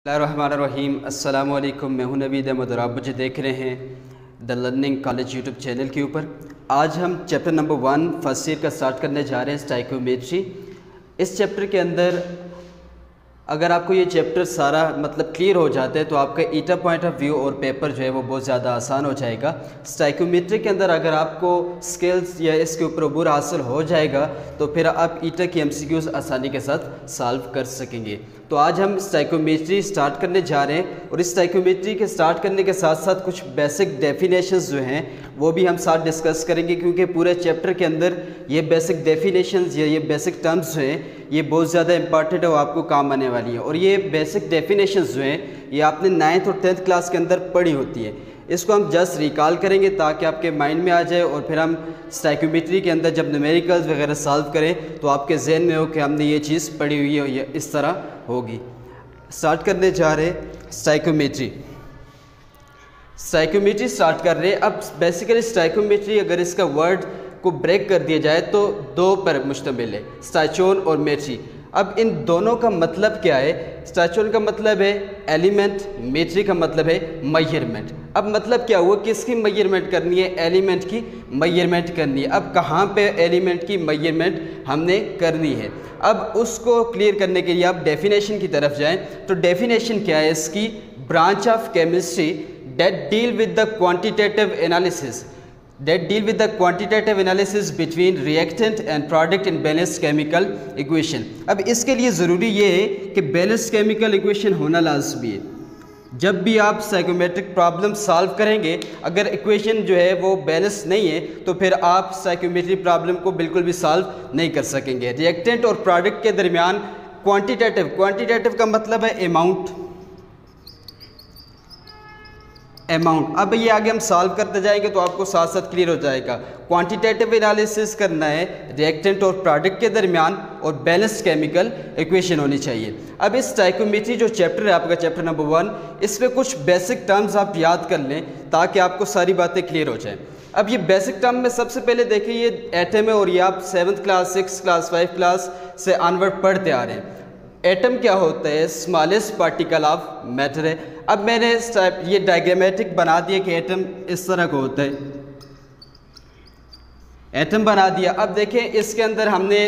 बिस्मिल्लाहिर्रहमानिर्रहीम। अस्सलामु अलैकुम। मैं हूं नवीद अहमद और आप मुझे देख रहे हैं the learning college YouTube channel के ऊपर। आज हम चैप्टर नंबर 1 फर्स्ट ईयर का स्टार्ट करने जा रहे हैं, स्टाइकोमेट्री। इस चैप्टर के अंदर अगर आपको ये चैप्टर सारा क्लियर हो जाता है तो आपका ईटा पॉइंट ऑफ व्यू और पेपर जो है वो बहुत ज़्यादा आसान हो जाएगा। स्टाइकोमेट्री के अंदर अगर आपको स्किल्स या इसके ऊपर अबूर हासिल हो जाएगा तो फिर आप ईटा की एमसीक्यूज़ आसानी के साथ सॉल्व कर सकेंगे। तो आज हम स्टाइकोमेट्री स्टार्ट करने जा रहे हैं और इस स्टाइकोमेट्री के स्टार्ट करने के साथ साथ कुछ बेसिक डेफिनेशंस जो हैं वो भी हम साथ डिस्कस करेंगे, क्योंकि पूरे चैप्टर के अंदर ये बेसिक डेफिनेशंस या ये बेसिक टर्म्स जो हैं ये बहुत ज़्यादा इंपॉर्टेंट है, वो आपको काम आने वाली है। और ये बेसिक डेफिनेशंस जो हैं ये आपने 9th और 10th क्लास के अंदर पढ़ी होती है। इसको हम जस्ट रिकॉल करेंगे ताकि आपके माइंड में आ जाए और फिर हम स्टाइकोमेट्री के अंदर जब न्यूमेरिकल्स वगैरह सॉल्व करें तो आपके जहन में हो कि हमने ये चीज़ पढ़ी हुई है और ये इस तरह होगी। स्टार्ट करने जा रहे स्टाइकोमेट्री स्टार्ट कर रहे हैं। अब बेसिकली स्टाइकोमेट्री अगर इसका वर्ड को ब्रेक कर दिया जाए तो दो पर मुश्तमिल है, स्टाइचोन और मेट्री। अब इन दोनों का मतलब क्या है? स्टाइचोन का मतलब है एलिमेंट, मेट्री का मतलब है मेजरमेंट। अब मतलब क्या हुआ, किसकी मेजरमेंट करनी है? एलिमेंट की मेजरमेंट करनी है। अब कहाँ पे एलिमेंट की मेजरमेंट हमने करनी है? अब उसको क्लियर करने के लिए आप डेफिनेशन की तरफ जाएं तो डेफिनेशन क्या है इसकी? Branch of chemistry that deal with the quantitative analysis between reactant and product in balanced chemical equation। अब इसके लिए ज़रूरी ये है कि बैलेंस्ड केमिकल इक्वेशन होना लाजमी है। जब भी आप साइकोमेट्रिक प्रॉब्लम सॉल्व करेंगे, अगर इक्वेशन जो है वो बैलेंस नहीं है तो फिर आप साइकोमेट्रिक प्रॉब्लम को बिल्कुल भी सॉल्व नहीं कर सकेंगे। रिएक्टेंट और प्रोडक्ट के दरमियान क्वांटिटेटिव का मतलब है अमाउंट। अब ये आगे हम सॉल्व करते जाएंगे तो आपको साथ साथ क्लियर हो जाएगा। क्वांटिटेटिव एनालिसिस करना है रिएक्टेंट और प्रोडक्ट के दरमियान और बैलेंस्ड केमिकल इक्वेशन होनी चाहिए। अब इस स्टाइकोमेट्री जो चैप्टर है आपका चैप्टर नंबर 1, इसमें कुछ बेसिक टर्म्स आप याद कर लें ताकि आपको सारी बातें क्लियर हो जाएं। अब ये बेसिक टर्म में सबसे पहले देखिए ये एटम है और ये आप 7th class 6th class 5th class से ऑनवर्ड पढ़ते आ रहे हैं। एटम क्या होता है? स्मॉलेस्ट पार्टिकल ऑफ मैटर है। अब मैंने ये डायग्रामेटिक बना दिया कि एटम इस तरह का होता है, एटम बना दिया। अब देखें इसके अंदर हमने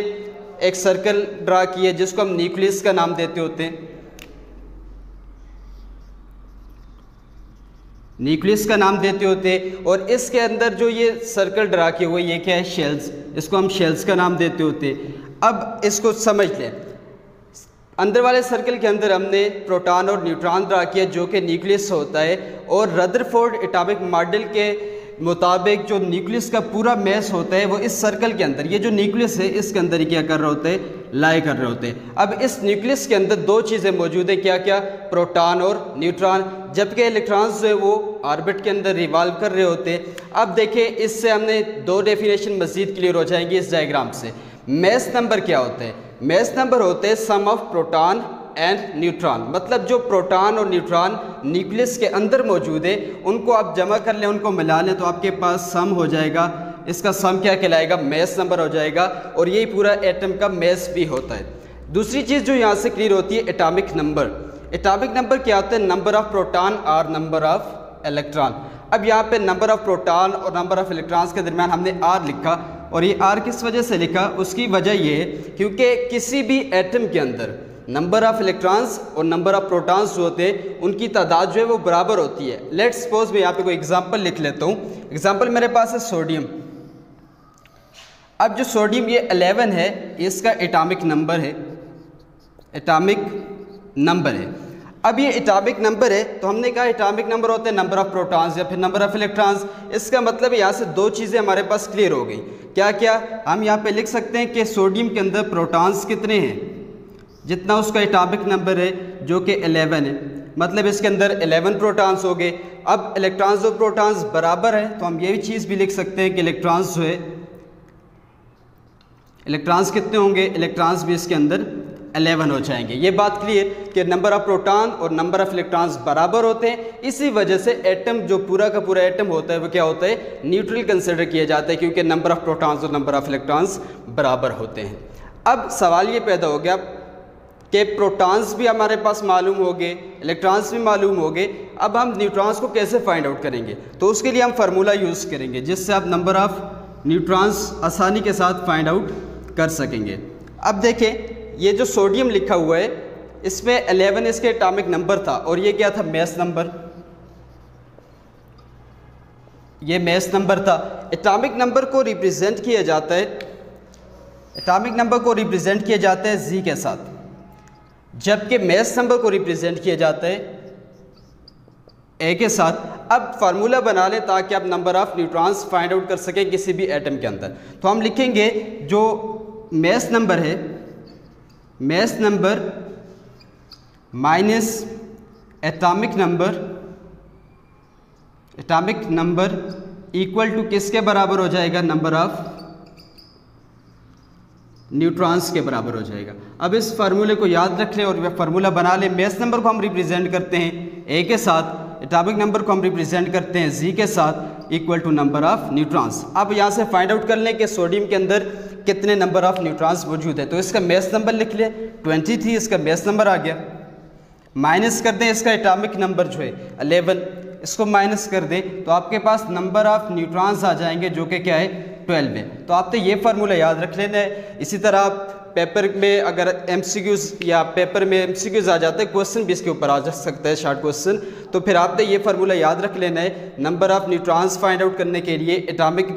एक सर्कल ड्रा किया जिसको हम न्यूक्लियस का नाम देते होते हैं, न्यूक्लियस का नाम देते होते हैं। और इसके अंदर जो ये सर्कल ड्रा किया हुआ ये क्या है? शेल्स, इसको हम शेल्स का नाम देते होते हैं। अब इसको समझ लें, अंदर वाले सर्कल के अंदर हमने प्रोटॉन और न्यूट्रॉन ड्रा किया जो कि न्यूक्लियस होता है। और रदरफोर्ड एटॉमिक मॉडल के मुताबिक जो न्यूक्लियस का पूरा मैस होता है वो इस सर्कल के अंदर, ये जो न्यूक्लियस है इसके अंदर ही क्या कर रहे होते हैं? लाई कर रहे होते हैं। अब इस न्यूक्लियस के अंदर दो चीज़ें मौजूद हैं, क्या क्या? प्रोटॉन और न्यूट्रॉन, जबकि इलेक्ट्रॉन्स जो है वो ऑर्बिट के अंदर रिवॉल्व कर रहे होते हैं। अब देखिए इससे हमने दो डेफिनेशन मज़ीद क्लियर हो जाएंगी इस डायग्राम से। मैस नंबर क्या होता है? मैस नंबर होते हैं sum of proton and neutron, मतलब जो प्रोटॉन और न्यूट्रॉन न्यूक्लियस के अंदर मौजूद है उनको आप जमा कर लें, उनको मिला लें तो आपके पास सम हो जाएगा। इसका सम क्या कहलाएगा? मैस नंबर हो जाएगा। और यही पूरा एटम का मैस भी होता है। दूसरी चीज़ जो यहाँ से क्लियर होती है एटॉमिक नंबर। एटॉमिक नंबर क्या होता है? नंबर ऑफ प्रोटॉन और नंबर ऑफ इलेक्ट्रॉन। अब यहाँ पे नंबर ऑफ प्रोटॉन और नंबर ऑफ इलेक्ट्रॉन्स के दरमियान हमने आर लिखा, और ये आर किस वजह से लिखा? उसकी वजह ये है क्योंकि किसी भी एटम के अंदर नंबर ऑफ इलेक्ट्रॉन्स और नंबर ऑफ प्रोटॉन्स जो होते हैं उनकी तादाद जो है वो बराबर होती है। लेट्स सपोज मैं यहाँ पे कोई एग्जांपल लिख लेता हूँ। एग्जांपल मेरे पास है सोडियम। अब जो सोडियम ये 11 है, इसका एटॉमिक नंबर है, एटॉमिक नंबर है। अब ये एटॉमिक नंबर है तो हमने कहा एटॉमिक नंबर होते हैं नंबर ऑफ प्रोटॉन्स या फिर नंबर ऑफ इलेक्ट्रॉन्स। इसका मतलब यहाँ से दो चीज़ें हमारे पास क्लियर हो गई। क्या क्या? हम यहाँ पे लिख सकते हैं कि सोडियम के अंदर प्रोटॉन्स कितने हैं? जितना उसका एटॉमिक नंबर है जो कि 11 है, मतलब इसके अंदर 11 प्रोटॉन्स हो गए। अब इलेक्ट्रॉन्स और प्रोटॉन्स बराबर है तो हम ये भी चीज़ भी लिख सकते हैं कि इलेक्ट्रॉन्स जो है, इलेक्ट्रॉन्स कितने होंगे? इलेक्ट्रॉन्स भी इसके अंदर 11 हो जाएंगे। ये बात क्लियर कि नंबर ऑफ प्रोटॉन और नंबर ऑफ इलेक्ट्रॉन्स बराबर होते हैं। इसी वजह से एटम जो पूरा का पूरा एटम होता है वो क्या होता है? न्यूट्रल कंसिडर किया जाता है, क्योंकि नंबर ऑफ प्रोटॉन्स और नंबर ऑफ इलेक्ट्रॉन्स बराबर होते हैं। अब सवाल ये पैदा हो गया कि प्रोटॉन्स भी हमारे पास मालूम हो गए, इलेक्ट्रॉन्स भी मालूम हो गए। अब हम न्यूट्रॉन्स को कैसे फाइंड आउट करेंगे, तो उसके लिए हम फार्मूला यूज़ करेंगे जिससे आप नंबर ऑफ़ न्यूट्रॉन्स आसानी के साथ फाइंड आउट कर सकेंगे। अब देखें ये जो सोडियम लिखा हुआ है इसमें 11 इसके एटॉमिक नंबर था और ये क्या था, मास नंबर, ये मास नंबर था। एटॉमिक नंबर को रिप्रेजेंट किया जाता है, एटॉमिक नंबर को रिप्रेजेंट किया जाता है जी के साथ, जबकि मास नंबर को रिप्रेजेंट किया जाता है ए के साथ। अब फार्मूला बना लें ताकि आप number of neutrons find out कर सकें किसी भी एटम के अंदर। तो हम लिखेंगे जो मास नंबर है, mass number minus atomic number, atomic number equal to किसके बराबर हो जाएगा, नंबर ऑफ़ न्यूट्रॉन्स के बराबर हो जाएगा। अब इस फार्मूले को याद रख लें और फार्मूला बना लें। मास नंबर को हम रिप्रेजेंट करते हैं ए के साथ, एटॉमिक नंबर को हम रिप्रेजेंट करते हैं जी के साथ, equal to number of neutrons. अब यहाँ से फाइंड आउट कर लें कि सोडियम के अंदर कितने नंबर ऑफ़ न्यूट्रॉन्स मौजूद है। तो इसका मास नंबर लिख लें 23, इसका मास नंबर आ गया। माइनस कर दें इसका एटॉमिक नंबर जो है 11, इसको माइनस कर दें तो आपके पास नंबर ऑफ़ न्यूट्रॉन्स आ जाएंगे जो कि क्या है 12 है। तो आपने ये फार्मूला याद रख लेना है। इसी तरह आप पेपर में अगर एमसीक्यूज़ या पेपर में एमसीक्यूज़ आ जाते हैं, क्वेश्चन भी इसके ऊपर आ जा सकता है, शॉर्ट क्वेश्चन, तो फिर आपने ये फार्मूला याद रख लेना है। Number of neutrons find out करने के लिए एटॉमिक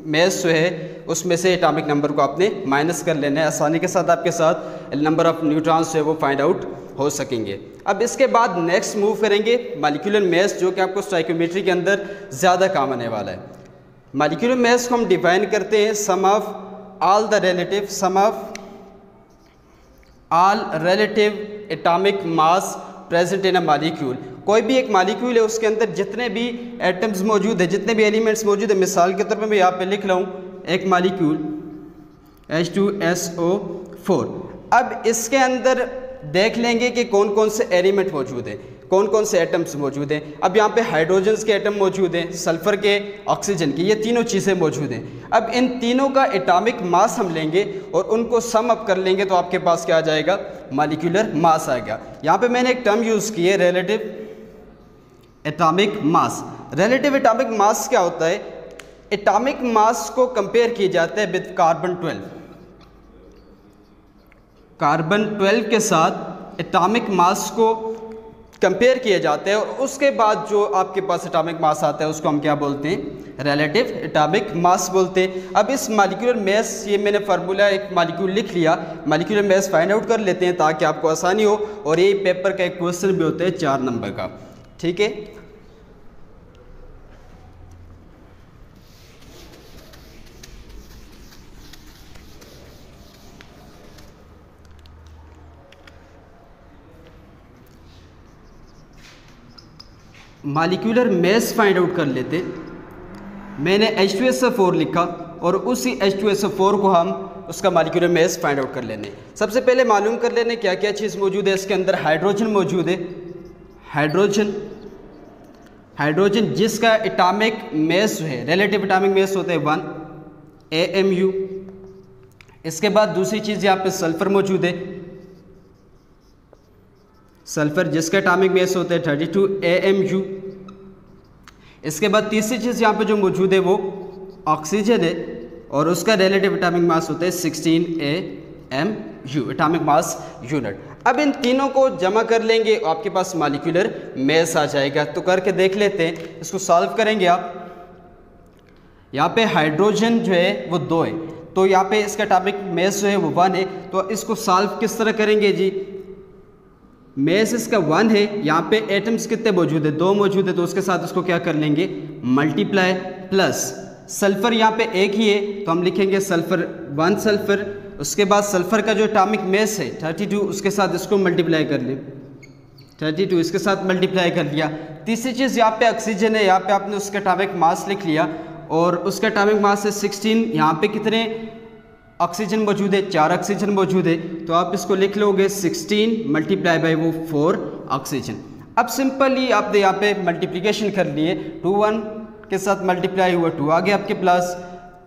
मास जो है उसमें से एटॉमिक नंबर को आपने माइनस कर लेना है। आसानी के साथ आपके साथ नंबर ऑफ़ न्यूट्रॉन्स जो है वो फाइंड आउट हो सकेंगे। अब इसके बाद नेक्स्ट मूव करेंगे मॉलिक्यूलर मास, जो कि आपको स्टोइकियोमेट्री के अंदर ज़्यादा काम आने वाला है। मॉलिक्यूलर मास को हम डिफाइन करते हैं sum of all the relative, sum of all relative atomic mass present in a molecule. कोई भी एक मॉलिक्यूल है उसके अंदर जितने भी एटम्स मौजूद है, जितने भी एलिमेंट्स मौजूद है, मिसाल के तौर पे मैं यहाँ पे लिख रहा हूँ एक मॉलिक्यूल H2SO4। अब इसके अंदर देख लेंगे कि कौन कौन से एलिमेंट मौजूद हैं, कौन कौन से एटम्स मौजूद हैं। अब यहाँ पे हाइड्रोजन्स के एटम मौजूद हैं, सल्फ़र के, ऑक्सीजन के, ये तीनों चीज़ें मौजूद हैं। अब इन तीनों का एटॉमिक मास हम लेंगे और उनको सम अप कर लेंगे तो आपके पास क्या आ जाएगा, मॉलिक्यूलर मास आएगा। यहाँ पे मैंने एक टर्म यूज़ की है रिलेटिव एटॉमिक मास। रिलेटिव एटॉमिक मास क्या होता है, एटॉमिक मास को कंपेयर किया जाता है विद कार्बन 12, कार्बन 12 के साथ एटॉमिक मास को कंपेयर किया जाता है और उसके बाद जो आपके पास एटॉमिक मास आता है उसको हम क्या बोलते हैं, रिलेटिव एटॉमिक मास बोलते हैं। अब इस मॉलिक्यूलर मास, ये मैंने फार्मूला एक मॉलिक्यूल लिख लिया, मॉलिक्यूलर मास फाइंड आउट कर लेते हैं ताकि आपको आसानी हो। और ये पेपर का एक क्वेश्चन भी होता है 4 नंबर का, ठीक है। मॉलिक्यूलर मास फाइंड आउट कर लेते। मैंने H2SO4 लिखा और उसी H2SO4 को हम उसका मॉलिक्यूलर मास फाइंड आउट कर लेने। सबसे पहले मालूम कर लेने क्या क्या चीज़ मौजूद है इसके अंदर। हाइड्रोजन मौजूद है, हाइड्रोजन, हाइड्रोजन जिसका एटॉमिक मास जो है, रिलेटिव एटॉमिक मास होता है 1 AMU। इसके बाद दूसरी चीज़ यहाँ पे सल्फ़र मौजूद है, सल्फ़र जिसका एटॉमिक मास होता है 32 AMU। इसके बाद तीसरी चीज़ यहाँ पे जो मौजूद है वो ऑक्सीजन है और उसका रिलेटिव एटॉमिक मास होता है 16 AMU, एटॉमिक मास यूनिट। अब इन तीनों को जमा कर लेंगे, आपके पास मॉलिक्यूलर मास आ जाएगा। तो करके देख लेते हैं, इसको सॉल्व करेंगे आप। यहाँ पे हाइड्रोजन जो है वो 2 है, तो यहाँ पे इसका एटॉमिक मास जो है वो 1 है। तो इसको सॉल्व किस तरह करेंगे जी, मास इसका 1 है, यहाँ पे एटम्स कितने मौजूद है, 2 मौजूद है, तो उसके साथ उसको क्या कर लेंगे, मल्टीप्लाई, प्लस सल्फ़र यहाँ पे एक ही है तो हम लिखेंगे सल्फ़र 1 सल्फ़र। उसके बाद सल्फ़र का जो एटॉमिक मास है 32, उसके साथ इसको मल्टीप्लाई कर लें, 32 इसके साथ मल्टीप्लाई कर लिया। तीसरी चीज़ यहाँ पे ऑक्सीजन है, यहाँ पे आपने उसका एटॉमिक मास लिख लिया और उसका एटॉमिक मास है 16। यहाँ पे कितने ऑक्सीजन मौजूद है, 4 ऑक्सीजन मौजूद है, तो आप इसको लिख लोगे 16 मल्टीप्लाई बाई वो 4 ऑक्सीजन। अब सिंपली आपने यहाँ पे मल्टीप्लिकेशन कर लिए, 2 1 के साथ मल्टीप्लाई हुआ 2 आ गया आपके प्लस,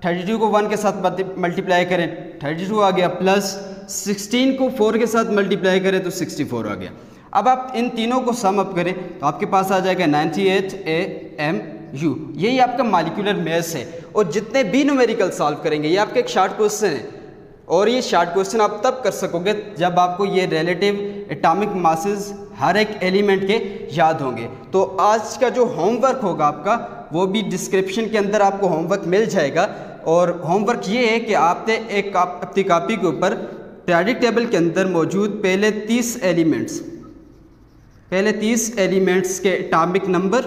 32 को 1 के साथ मल्टीप्लाई करें 32 आ गया प्लस 16 को 4 के साथ मल्टीप्लाई करें तो 64 आ गया। अब आप इन तीनों को सम अप करें तो आपके पास आ जाएगा 98 AMU। यही आपका मॉलिक्यूलर मास है। और जितने भी न्यूमेरिकल सॉल्व करेंगे, ये आपका एक शॉर्ट क्वेश्चन है, और ये शॉर्ट क्वेश्चन आप तब कर सकोगे जब आपको ये रिलेटिव एटॉमिक मासेस हर एक एलिमेंट के याद होंगे। तो आज का जो होमवर्क होगा आपका, वो भी डिस्क्रिप्शन के अंदर आपको होमवर्क मिल जाएगा। और होमवर्क ये है कि आपने अपनी कॉपी के ऊपर पीरियोडिक टेबल के अंदर मौजूद पहले 30 एलिमेंट्स के atomic number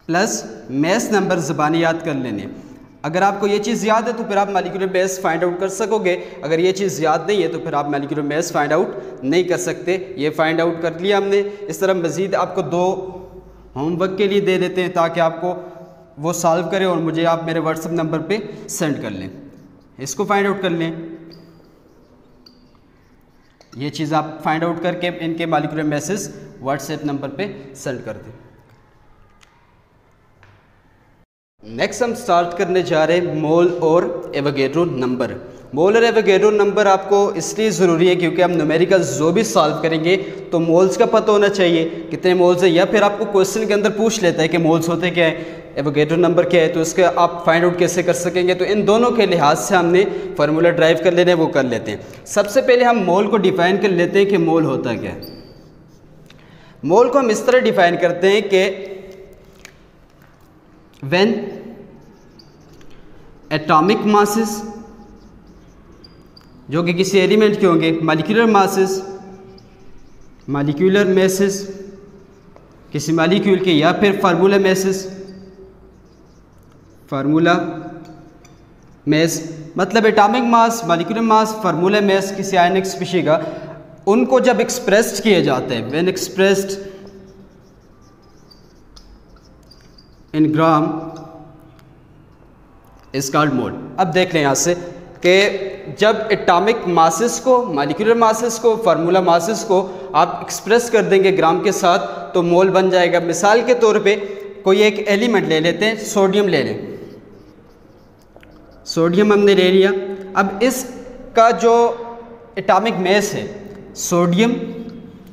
plus mass number ज़बानी याद कर लेने। अगर आपको ये चीज़ याद है तो फिर आप मॉलिक्यूलर मास फाइंड आउट कर सकोगे। अगर ये चीज़ याद नहीं है तो फिर आप मॉलिक्यूलर मास फाइंड आउट नहीं कर सकते। ये फाइंड आउट कर लिया हमने। इस तरह मज़ीद आपको 2 होमवर्क के लिए दे देते हैं ताकि आपको वो सॉल्व करें और मुझे आप मेरे व्हाट्सएप नंबर पे सेंड कर लें। इसको फाइंड आउट कर लें। ये चीज़ आप फाइंड आउट करके इनके मॉलिक्यूलर मासेस व्हाट्सएप नंबर पे सेंड कर दें। नेक्स्ट हम स्टार्ट करने जा रहे हैं मोल और एवोगैड्रो नंबर। मोल और एवोगैड्रो नंबर आपको इसलिए ज़रूरी है क्योंकि हम न्यूमेरिकल्स जो भी सॉल्व करेंगे तो मोल्स का पता होना चाहिए कितने मोल्स है, या फिर आपको क्वेश्चन के अंदर पूछ लेता है कि मोल्स होते क्या है, एवोगैड्रो नंबर क्या है, तो इसका आप फाइंड आउट कैसे कर सकेंगे। तो इन दोनों के लिहाज से हमने फार्मूला ड्राइव कर लेने वो कर लेते हैं। सबसे पहले हम मोल को डिफ़ाइन कर लेते हैं कि मोल होता क्या है। मोल को हम इस तरह डिफ़ाइन करते हैं कि व्हेन एटॉमिक मासेस जो कि किसी एलिमेंट के होंगे, मॉलिक्यूलर मासेस किसी मॉलिक्यूल के, या फिर फार्मूला मास मतलब atomic mass, molecular mass, formula mass किसी आयनिक स्पीशीज का, उनको जब एक्सप्रेस्ड किया जाता है, when expressed in gram is called mole. अब देख लें यहाँ से कि जब एटॉमिक मासेस को, मॉलिक्यूलर मासेस को, फार्मूला मासेस को आप एक्सप्रेस कर देंगे ग्राम के साथ तो मोल बन जाएगा। मिसाल के तौर पे कोई एक एलिमेंट ले लेते हैं, सोडियम ले लें। सोडियम हमने ले लिया। अब इसका जो एटॉमिक मास है सोडियम,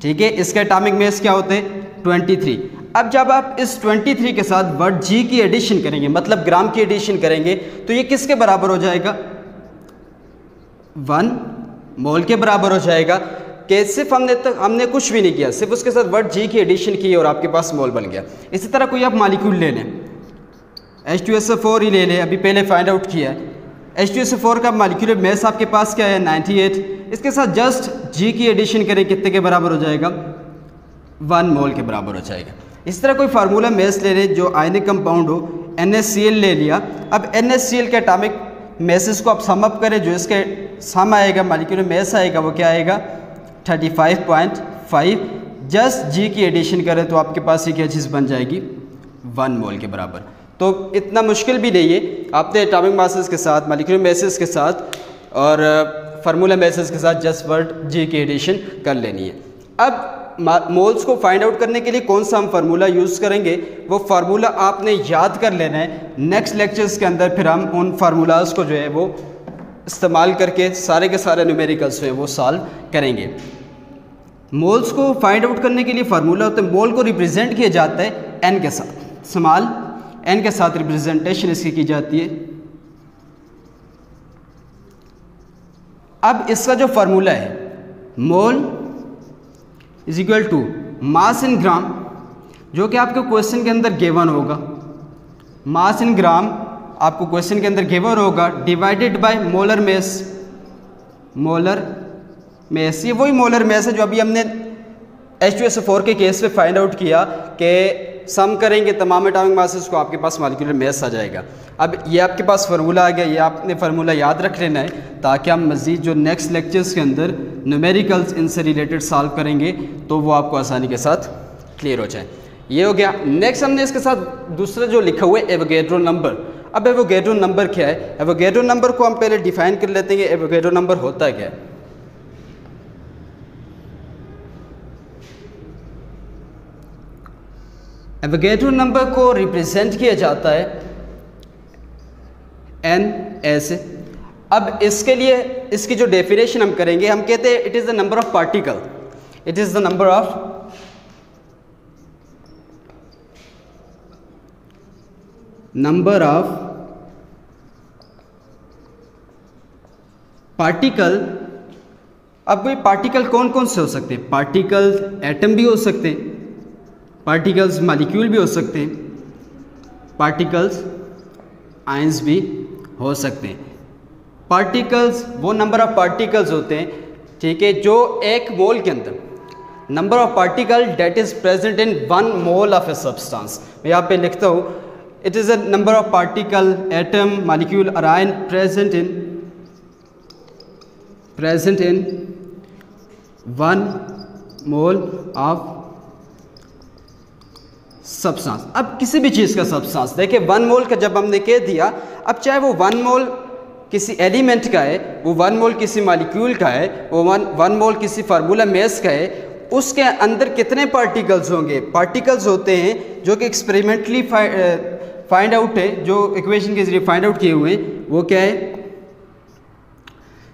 ठीक है, इसका एटॉमिक मास क्या होता है 23। अब जब आप इस 23 के साथ वर्ड जी की एडिशन करेंगे, मतलब ग्राम की एडिशन करेंगे, तो ये किसके बराबर हो जाएगा 1 मोल के बराबर हो जाएगा। कि सिर्फ हमने कुछ भी नहीं किया, सिर्फ उसके साथ वर्ड जी की एडिशन की और आपके पास मोल बन गया। इसी तरह कोई आप मॉलिक्यूल ले लें, H2SO4 ही ले लें, अभी पहले फाइंड आउट किया है। H2SO4 का मॉलिक्यूलर मास आपके पास क्या है 98। इसके साथ जस्ट जी की एडिशन करें, कितने के बराबर हो जाएगा 1 मोल के बराबर हो जाएगा। इस तरह कोई फार्मूला मास ले लें जो आयनिक कंपाउंड हो, NaCl ले लिया। अब NaCl के एटॉमिक मासेस को आप सम अप करें, जो इसके सम आएगा, मॉलिक्यूलर मास आएगा, वो क्या आएगा 35.5। जस्ट जी की एडिशन करें तो आपके पास ये क्या चीज़ बन जाएगी 1 मोल के बराबर। तो इतना मुश्किल भी नहीं है, आपने एटॉमिक मासेस के साथ, मॉलिक्यूलर मासेस के साथ और फार्मूला मासेस के साथ जस्ट वर्ड जी की एडिशन कर लेनी है। अब मोल्स को फाइंड आउट करने के लिए कौन सा हम फार्मूला यूज़ करेंगे, वो फार्मूला आपने याद कर लेना है। नेक्स्ट लेक्चर्स के अंदर फिर हम उन फार्मूलाज को जो है वो इस्तेमाल करके सारे के सारे न्यूमेरिकल्स जो है वो सॉल्व करेंगे। मोल्स को फाइंड आउट करने के लिए फार्मूला होता है, मोल को रिप्रेजेंट किया जाता है n के साथ, स्मॉल n के साथ रिप्रेजेंटेशन इसकी की जाती है। अब इसका जो फार्मूला है mole is equal to mass in gram, जो कि आपके क्वेश्चन के अंदर गिवन होगा, मास इन ग्राम आपको क्वेश्चन के अंदर गिवन होगा, divided by molar mass. Molar mass ये वही मोलर मास है जो अभी हमने H2SO4 के केस पे फाइंड आउट किया कि सम करेंगे तमाम एटॉमिक मासेस को, आपके पास मॉलिक्यूलर मास आ जाएगा। अब ये आपके पास फार्मूला आ गया, ये आपने फार्मूला याद रख लेना है ताकि हम मज़ीद जो नेक्स्ट लेक्चर्स के अंदर न्यूमेरिकल्स इनसे रिलेटेड सॉल्व करेंगे तो वो आपको आसानी के साथ क्लियर हो जाए। ये हो गया। नेक्स्ट हमने इसके साथ दूसरा जो लिखा हुआ है एवोगैड्रो नंबर। अब एवोगैड्रो नंबर क्या है, एवोगैड्रो नंबर को हम पहले डिफाइन कर लेते हैं कि एवोगैड्रो नंबर होता क्या है। एवोगैड्रो नंबर को रिप्रेजेंट किया जाता है n ऐसे। अब इसके लिए इसकी जो डेफिनेशन हम करेंगे, हम कहते हैं it is the number of particle, it is the number of particle. अब ये पार्टिकल कौन कौन से हो सकते हैं? पार्टिकल्स एटम भी हो सकते हैं, पार्टिकल्स मॉलिक्यूल भी हो सकते हैं, पार्टिकल्स आयंस भी हो सकते हैं। पार्टिकल्स वो नंबर ऑफ पार्टिकल्स होते हैं, ठीक है, जो एक मोल के अंदर number of particle that is present in 1 mole of a substance. मैं यहाँ पे लिखता हूँ, it is a number of particle atom molecule और ion present in 1 mole of substance. अब किसी भी चीज़ का सब्सटेंस देखिए 1 मोल का जब हमने कह दिया, अब चाहे वो 1 मोल किसी एलिमेंट का है, वो 1 मोल किसी मॉलिक्यूल का है, वो 1 मोल किसी फार्मूला मेस का है, उसके अंदर कितने पार्टिकल्स होंगे? पार्टिकल्स होते हैं जो कि एक्सपेरिमेंटली फाइंड आउट है, जो इक्वेशन के जरिए फाइंड आउट किए हुए हैं, वो क्या है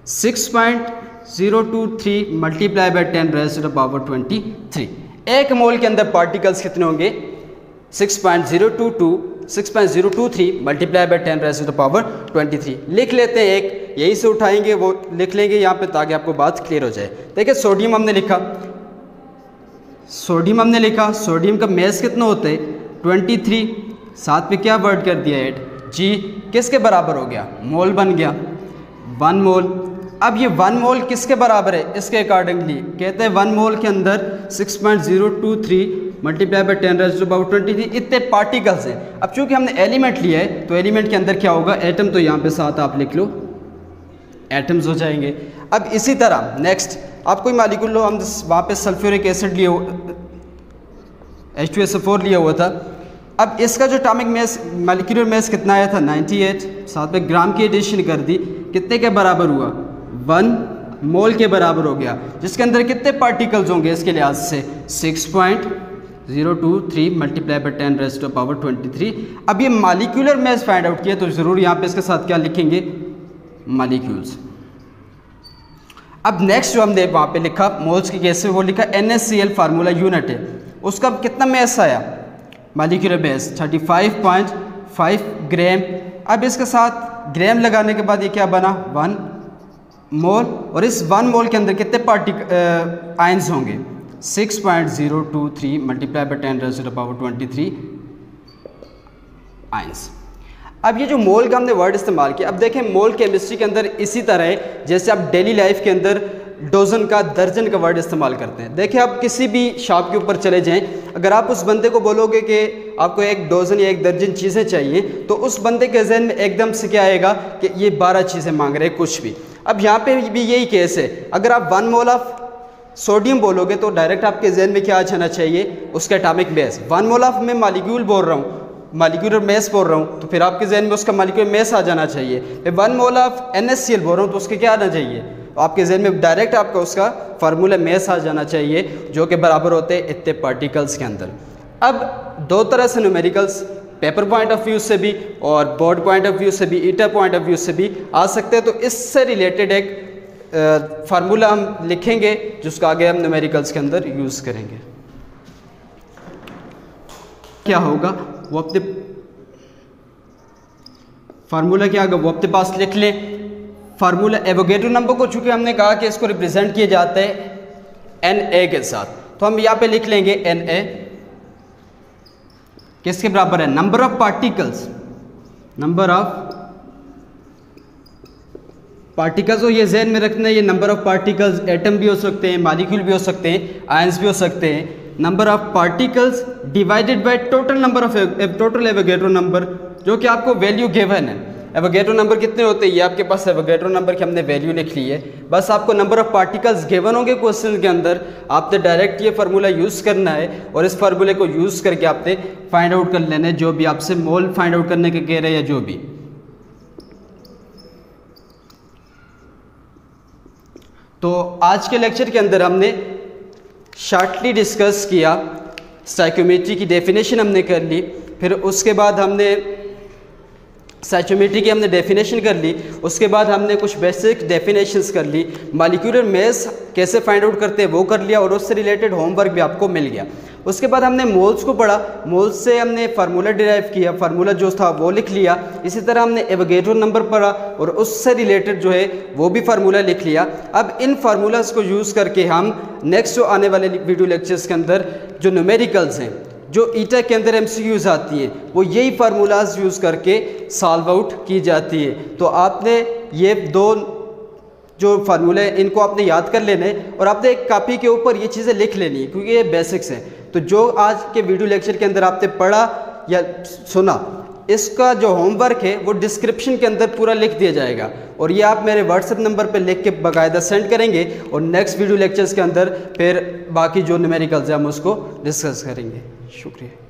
6.023 multiply by 10 raise to the power 23। एक मोल के अंदर पार्टिकल्स कितने होंगे? 6.023 multiply by 10 raise to the power 23। लिख लेते हैं, एक यहीं से उठाएंगे, वो लिख लेंगे यहाँ पे ताकि आपको बात क्लियर हो जाए। देखिए सोडियम हमने लिखा, सोडियम का मेस कितना होता है 23, साथ पे क्या वर्ड कर दिया 8, जी किसके बराबर हो गया? मोल बन गया 1 मोल। अब ये 1 मोल किसके बराबर है? इसके अकॉर्डिंगली कहते हैं 1 मोल के अंदर 6.023 multiply by 10 raise to power 23 इतने पार्टिकल्स हैं। अब चूंकि हमने एलिमेंट लिया है तो एलिमेंट के अंदर क्या होगा? एटम, तो यहाँ पे साथ आप लिख लो एटम्स हो जाएंगे। अब इसी तरह नेक्स्ट आप कोई मॉलिक्यूल लो, हम वहाँ पे सल्फ्यूरिक एसिड लिए H2SO4 लिया हुआ था। अब इसका जो एटॉमिक मास मॉलिक्यूलर मास कितना आया था 98, साथ में ग्राम की एडिशन कर दी, कितने के बराबर हुआ? 1 मोल के बराबर हो गया, जिसके अंदर कितने पार्टिकल्स होंगे इसके लिहाज से 6.023 multiply by 10 raise to power 23। अब ये मॉलिक्यूलर मास फाइंड आउट किया तो ज़रूर यहाँ पे इसके साथ क्या लिखेंगे? मॉलिक्यूल्स। अब नेक्स्ट जो हमने वहाँ पे लिखा मोल्स के केस में, वो लिखा NaCl फार्मूला यूनिट है, उसका कितना मास आया मॉलिक्यूलर मास 35.5 ग्राम। अब इसके साथ ग्राम लगाने के बाद ये क्या बना 1 मोल, और इस 1 मोल के अंदर कितने आयंस होंगे 6.023 multiply by 10 raise to the power 23 ions. अब ये जो मोल का हमने वर्ड इस्तेमाल किया, अब देखें मोल केमिस्ट्री के अंदर इसी तरह है जैसे आप डेली लाइफ के अंदर डोजन का दर्जन का वर्ड इस्तेमाल करते हैं। देखिए आप किसी भी शॉप के ऊपर चले जाएं, अगर आप उस बंदे को बोलोगे कि आपको 1 डोजन या 1 दर्जन चीज़ें चाहिए, तो उस बंदे के जहन में एकदम से क्या आएगा कि ये 12 चीज़ें मांग रहे हैं कुछ भी। अब यहाँ पे भी यही केस है, अगर आप 1 मोल ऑफ सोडियम बोलोगे तो डायरेक्ट आपके जहन में क्या आ जाना चाहिए? उसका एटॉमिक मास। 1 मोल ऑफ मैं मॉलिक्यूल बोल रहा हूँ, मॉलिक्यूलर मास बोल रहा हूँ, तो फिर आपके जहन में उसका मॉलिक्यूलर मास आ जाना चाहिए। मैं 1 मोल ऑफ NaCl बोल रहा हूँ तो उसके क्या आना चाहिए? आपके जहन में डायरेक्ट आपका उसका फार्मूला मास आ जाना चाहिए, जो कि बराबर होते हैं इतने पार्टिकल्स के अंदर। अब 2 तरह से numericals, paper point of view से भी और बोर्ड पॉइंट ऑफ व्यू से भी, ईटा पॉइंट ऑफ व्यू से भी आ सकते हैं। तो इससे रिलेटेड एक फार्मूला हम लिखेंगे जिसका आगे हम न्यूमेरिकल्स के अंदर यूज़ करेंगे। क्या होगा वो अपने फार्मूला क्या होगा वो अपने पास लिख लें। फार्मूला एवोगैड्रो नंबर को चूंकि हमने कहा कि इसको रिप्रेजेंट किया जाता है Na के साथ, तो हम यहाँ पे लिख लेंगे Na किसके बराबर है? Number of particles, number of particles. और ये जहन में रखना है, ये नंबर ऑफ पार्टिकल्स एटम भी हो सकते हैं, मॉलिक्यूल भी हो सकते हैं, आयंस भी हो सकते हैं। Number of particles divided by total number of total Avogadro number, जो कि आपको वैल्यू गिवन है। एवोगैड्रो नंबर कितने होते हैं ये आपके पास एवोगैड्रो नंबर की हमने वैल्यू लिख ली है। बस आपको नंबर ऑफ पार्टिकल्स गिवन होंगे क्वेश्चन के अंदर, आपने डायरेक्ट ये फार्मूला यूज़ करना है और इस फार्मूले को यूज़ करके आपने फाइंड आउट कर लेना है, जो भी आपसे मोल फाइंड आउट करने के कह रहे हैं या जो भी। तो आज के लेक्चर के अंदर हमने शॉर्टली डिस्कस किया, स्टोइकियोमेट्री की डेफिनेशन हमने कर ली, फिर उसके बाद हमने स्टोइचियोमेट्री की हमने डेफिनेशन कर ली, उसके बाद हमने कुछ बेसिक डेफिनेशंस कर ली, मॉलिक्यूलर मास कैसे फाइंड आउट करते हैं वो कर लिया, और उससे रिलेटेड होमवर्क भी आपको मिल गया। उसके बाद हमने मोल्स को पढ़ा, मोल्स से हमने फार्मूला डिराइव किया, फार्मूला जो था वो लिख लिया। इसी तरह हमने एवोगैड्रो नंबर पढ़ा और उससे रिलेटेड जो है वो भी फार्मूला लिख लिया। अब इन फार्मूलाज को यूज़ करके हम नेक्स्ट जो आने वाले वीडियो लेक्चर्स के अंदर जो न्यूमेरिकल्स हैं, जो ईटा के अंदर MCQs आती हैं, वो यही फार्मूलाज यूज़ करके सॉल्व आउट की जाती है। तो आपने ये दो जो फार्मूले इनको आपने याद कर लेने और आपने एक कॉपी के ऊपर ये चीज़ें लिख लेनी है, क्योंकि ये बेसिक्स हैं। तो जो आज के वीडियो लेक्चर के अंदर आपने पढ़ा या सुना, इसका जो होमवर्क है वो डिस्क्रिप्शन के अंदर पूरा लिख दिया जाएगा, और ये आप मेरे व्हाट्सएप नंबर पे लिख के बाकायदा सेंड करेंगे, और नेक्स्ट वीडियो लेक्चर्स के अंदर फिर बाकी जो न्यूमेरिकल्स हैं हम उसको डिस्कस करेंगे। शुक्रिया।